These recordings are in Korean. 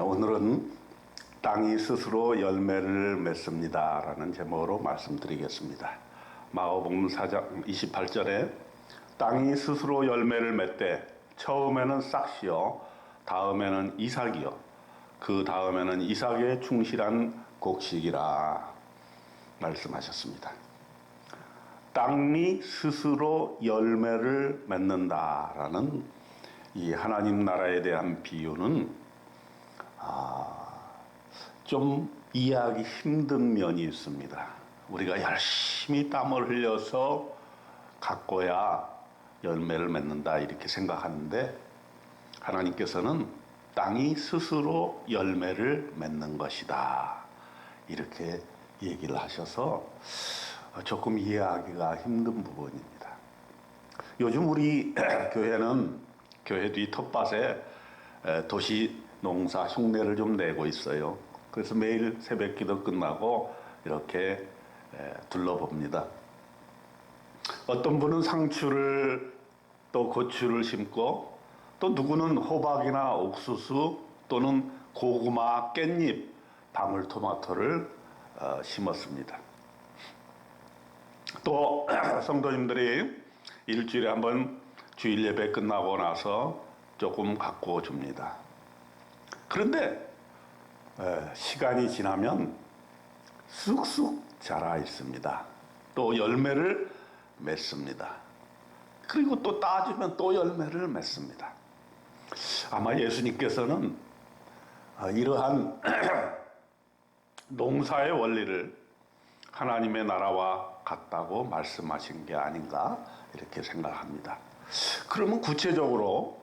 오늘은 땅이 스스로 열매를 맺습니다 라는 제목으로 말씀드리겠습니다. 마가복음 4장 28절에 땅이 스스로 열매를 맺되 처음에는 싹이요 다음에는 이삭이요 그 다음에는 이삭에 충실한 곡식이라 말씀하셨습니다. 땅이 스스로 열매를 맺는다라는 이 하나님 나라에 대한 비유는 좀 이해하기 힘든 면이 있습니다. 우리가 열심히 땀을 흘려서 가꿔야 열매를 맺는다 이렇게 생각하는데, 하나님께서는 땅이 스스로 열매를 맺는 것이다 이렇게 얘기를 하셔서 조금 이해하기가 힘든 부분입니다. 요즘 우리 교회는 교회 뒤 텃밭에 도시 농사 흉내를 좀 내고 있어요. 그래서 매일 새벽 기도 끝나고 이렇게 둘러봅니다. 어떤 분은 상추를 또 고추를 심고, 또 누구는 호박이나 옥수수 또는 고구마, 깻잎, 방울토마토를 심었습니다. 또 성도님들이 일주일에 한번 주일 예배 끝나고 나서 조금 가꾸어 줍니다. 그런데 시간이 지나면 쑥쑥 자라 있습니다. 또 열매를 맺습니다. 그리고 또 따주면 또 열매를 맺습니다. 아마 예수님께서는 이러한 농사의 원리를 하나님의 나라와 같다고 말씀하신 게 아닌가 이렇게 생각합니다. 그러면 구체적으로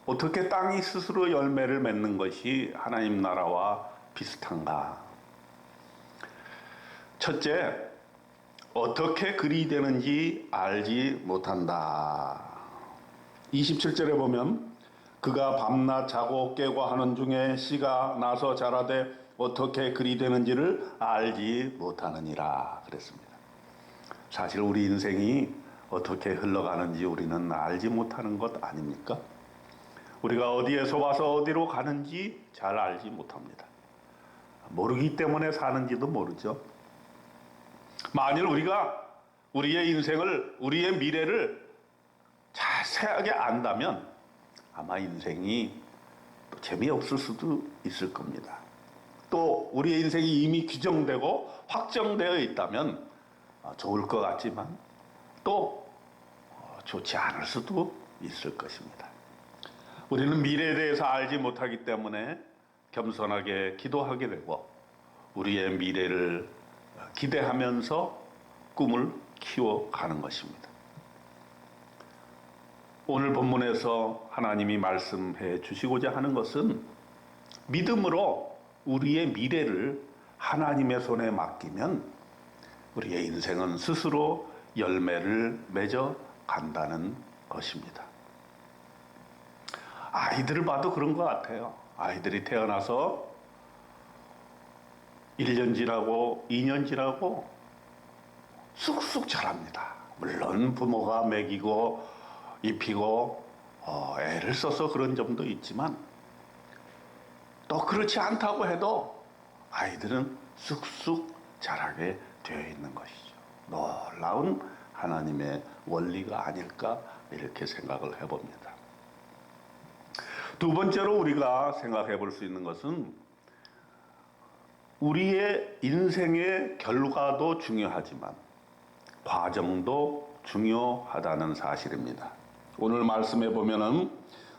어떻게 땅이 스스로 열매를 맺는 것이 하나님 나라와 비슷한가? 첫째, 어떻게 그리 되는지 알지 못한다. 27절에 보면 그가 밤낮 자고 깨고 하는 중에 씨가 나서 자라되 어떻게 그리 되는지를 알지 못하느니라 그랬습니다. 사실 우리 인생이 어떻게 흘러가는지 우리는 알지 못하는 것 아닙니까? 우리가 어디에서 와서 어디로 가는지 잘 알지 못합니다. 모르기 때문에 사는지도 모르죠. 만일 우리가 우리의 인생을, 우리의 미래를 자세하게 안다면 아마 인생이 또 재미없을 수도 있을 겁니다. 또 우리의 인생이 이미 규정되고 확정되어 있다면 좋을 것 같지만 또 좋지 않을 수도 있을 것입니다. 우리는 미래에 대해서 알지 못하기 때문에 겸손하게 기도하게 되고 우리의 미래를 기대하면서 꿈을 키워가는 것입니다. 오늘 본문에서 하나님이 말씀해 주시고자 하는 것은 믿음으로 우리의 미래를 하나님의 손에 맡기면 우리의 인생은 스스로 열매를 맺어 간다는 것입니다. 아이들을 봐도 그런 것 같아요. 아이들이 태어나서 1년 지나고 2년 지나고 쑥쑥 자랍니다. 물론 부모가 먹이고 입히고 애를 써서 그런 점도 있지만, 또 그렇지 않다고 해도 아이들은 쑥쑥 자라게 되어 있는 것이죠. 놀라운 하나님의 원리가 아닐까 이렇게 생각을 해봅니다. 두 번째로 우리가 생각해 볼 수 있는 것은 우리의 인생의 결과도 중요하지만 과정도 중요하다는 사실입니다. 오늘 말씀해 보면은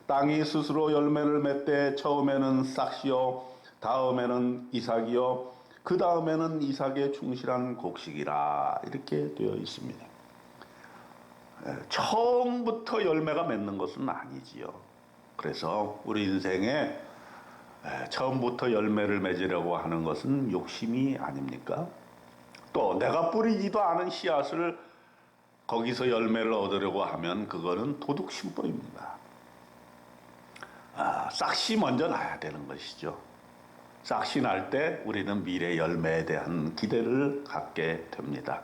땅이 스스로 열매를 맺되 처음에는 싹이요 다음에는 이삭이요 그 다음에는 이삭에 충실한 곡식이라 이렇게 되어 있습니다. 처음부터 열매가 맺는 것은 아니지요. 그래서 우리 인생에 처음부터 열매를 맺으려고 하는 것은 욕심이 아닙니까? 또 내가 뿌리지도 않은 씨앗을 거기서 열매를 얻으려고 하면 그거는 도둑심보입니다. 싹이 먼저 나야 되는 것이죠. 싹이 날 때 우리는 미래 열매에 대한 기대를 갖게 됩니다.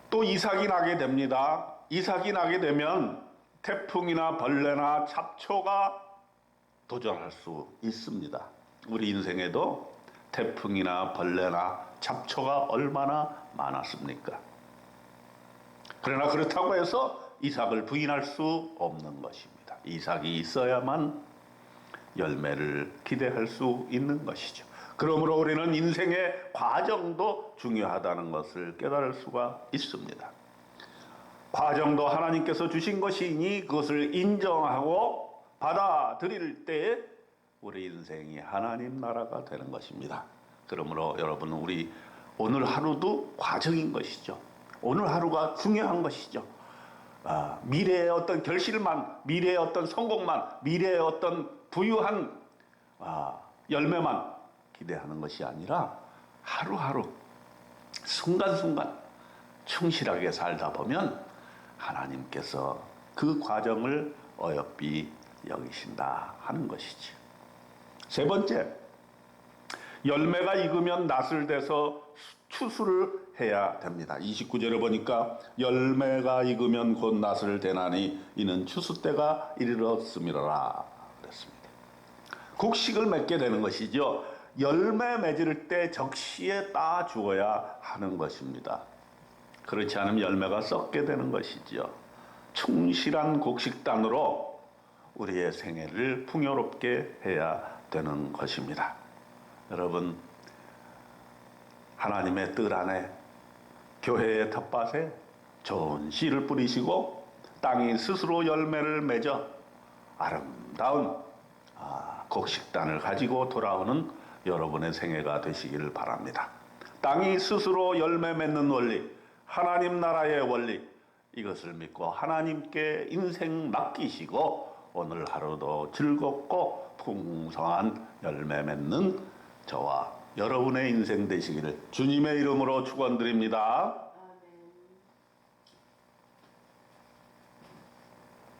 또 이삭이 나게 됩니다. 이삭이 나게 되면 태풍이나 벌레나 잡초가 도전할 수 있습니다. 우리 인생에도 태풍이나 벌레나 잡초가 얼마나 많았습니까? 그러나 그렇다고 해서 이삭을 부인할 수 없는 것입니다. 이삭이 있어야만 열매를 기대할 수 있는 것이죠. 그러므로 우리는 인생의 과정도 중요하다는 것을 깨달을 수가 있습니다. 과정도 하나님께서 주신 것이니 그것을 인정하고 받아들일 때 우리 인생이 하나님 나라가 되는 것입니다. 그러므로 여러분, 우리 오늘 하루도 과정인 것이죠. 오늘 하루가 중요한 것이죠. 미래의 어떤 결실만, 미래의 어떤 성공만, 미래의 어떤 부유한 열매만 기대하는 것이 아니라 하루하루 순간순간 충실하게 살다 보면 하나님께서 그 과정을 어여삐 여기신다 하는 것이지. 세 번째, 열매가 익으면 낫을 대서 추수를 해야 됩니다. 29절에 보니까 열매가 익으면 곧 낫을 대나니 이는 추수 때가 이르렀음이라 그랬습니다. 곡식을 맺게 되는 것이죠. 열매 맺을 때 적시에 따 주어야 하는 것입니다. 그렇지 않으면 열매가 썩게 되는 것이죠. 충실한 곡식단으로 우리의 생애를 풍요롭게 해야 되는 것입니다. 여러분, 하나님의 뜰 안에, 교회의 텃밭에 좋은 씨를 뿌리시고 땅이 스스로 열매를 맺어 아름다운 곡식단을 가지고 돌아오는 여러분의 생애가 되시기를 바랍니다. 땅이 스스로 열매 맺는 원리, 하나님 나라의 원리, 이것을 믿고 하나님께 인생 맡기시고 오늘 하루도 즐겁고 풍성한 열매 맺는 저와 여러분의 인생 되시기를 주님의 이름으로 축원드립니다.